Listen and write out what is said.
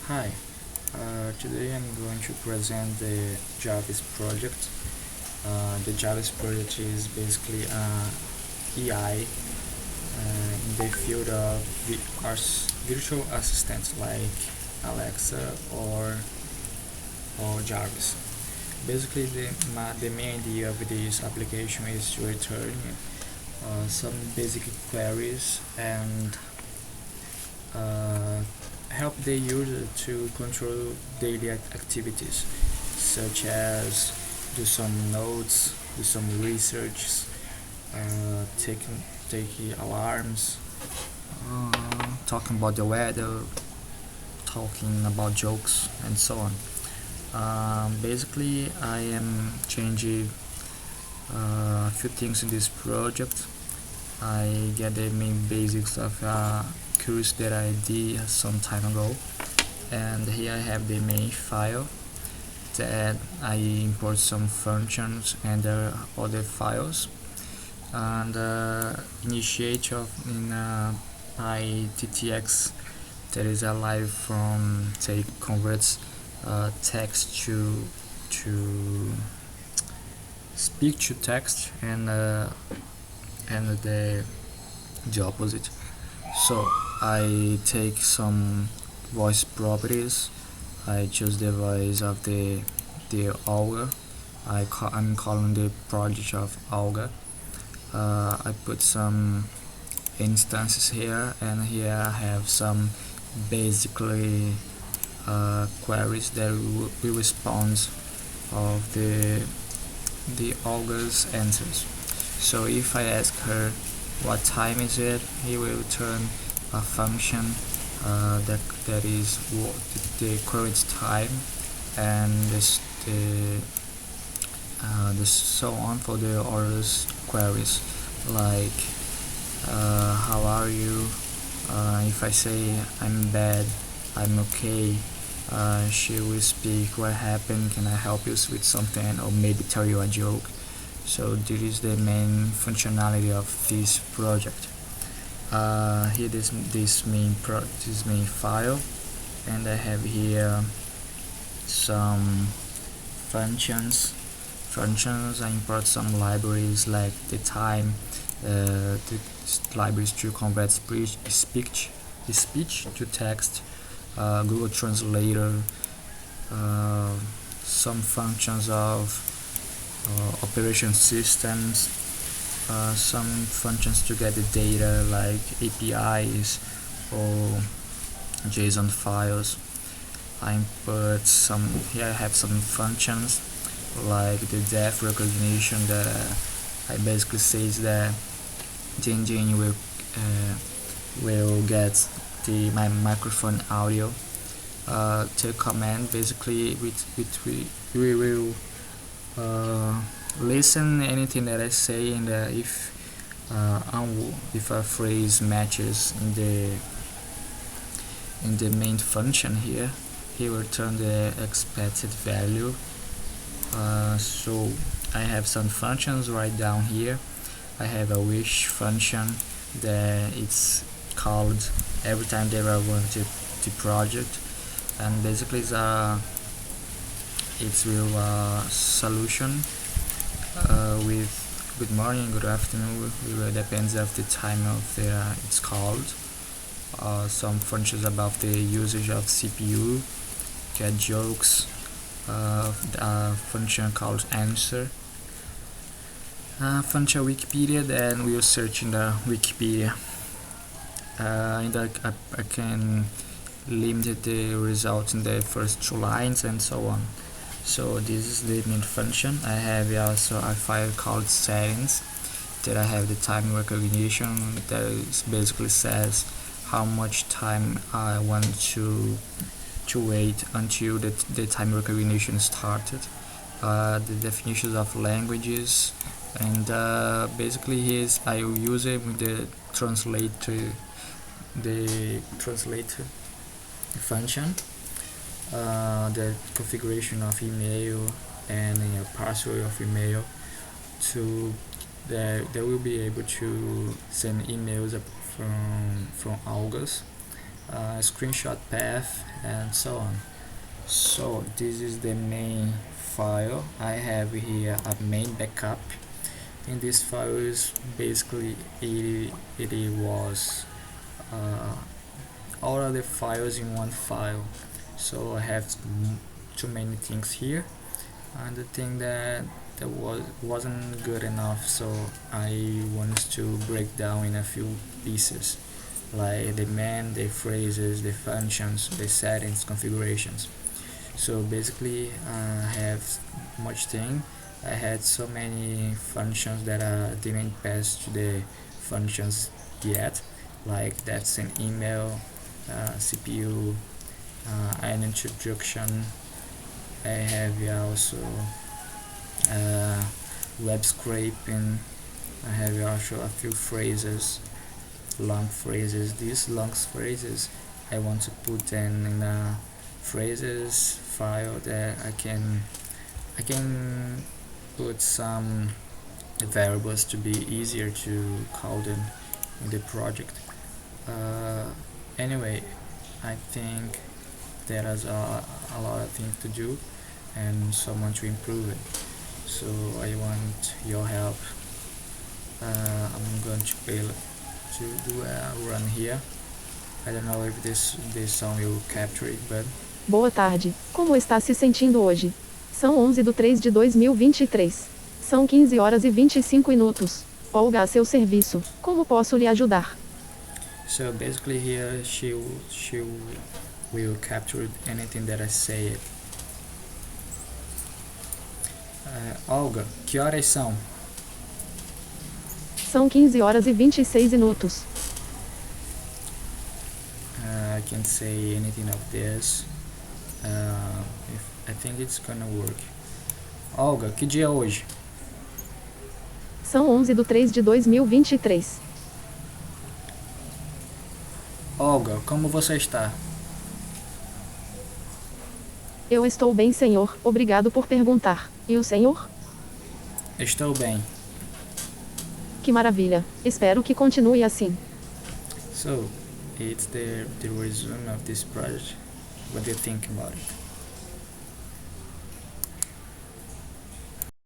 Hi, today I'm going to present the Jarvis project. The Jarvis project is basically AI in the field of virtual assistants like Alexa or Jarvis. Basically, the main idea of this application is to return some basic queries and uh, help the user to control daily activities, such as do some notes, do some research, taking alarms, talking about the weather, talking about jokes, and so on. Basically, I am changing a few things in this project. I get the main basics of course that I did some time ago, and here I have the main file that I import some functions and other files, and initiate of in PyTTX that is a live from say converts text to speak to text and the opposite. So I take some voice properties. I choose the voice of the Olga. I'm calling the project of Olga. I put some instances here, and here I have some basically queries that will respond of the Olga's answers. So if I ask her what time is it, he will return a function that is the current time, and the so on for the orders queries, like how are you. If I say I'm bad, I'm okay, she will speak what happened, can I help you with something, or maybe tell you a joke. So this is the main functionality of this project. Here this main file, and I have here some functions. I import some libraries like the time, the libraries to convert speech to text, Google Translator, some functions of operation systems, some functions to get the data like APIs or JSON files. I import some. Here I have some functions like the depth recognition that I basically says that the engine will get my microphone audio. To command basically we will listen anything that I say, and if a phrase matches in the main function here, he will return the expected value. So I have some functions right down here. I have a wish function that it's called every time that I run the project, and basically it's real solution with good morning, good afternoon. It depends of the time of the it's called. Some functions about the usage of CPU, get jokes, a function called answer, function Wikipedia, then we'll search in the Wikipedia. And I can limit the result in the first two lines and so on. So this is the main function. I have also a file called settings that I have the time recognition that is basically says how much time I want to wait until the time recognition started. The definitions of languages, and basically I will use it with the translator function, the configuration of email and a password of email to that will be able to send emails from August, screenshot path, and so on. So this is the main file. I have here a main backup. In this file is basically it was all of the files in one file. So I have too many things here, and the thing that wasn't good enough, so I wanted to break down in a few pieces, like the main, the phrases, the functions, the settings, configurations. So basically I have much thing. I had so many functions that I didn't pass to the functions yet, like that's an email, CPU, an introduction. I have also web scraping. I have also a few phrases, long phrases. These long phrases I want to put them in a phrases file that I can put some variables to be easier to call them in the project. Anyway, I think there is a lot of things to do and so much to improve it. So I want your help. I'm going to do a run here. I don't know if this song will capture it, but Boa tarde. Como está se sentindo hoje? São 11/3/2023. São 15h25. Olga a seu serviço. Como posso lhe ajudar? so basically here she will capture anything that I say it. Olga, que horas são? São 15h26. I can't say anything of this. I think it's gonna work. Olga, que dia é hoje? São 11/3/2023. Olga, como você está? Eu estou bem, senhor. Obrigado por perguntar. E o senhor? Estou bem. Que maravilha. Espero que continue assim. So, it's the resume of this project. What do you think about it?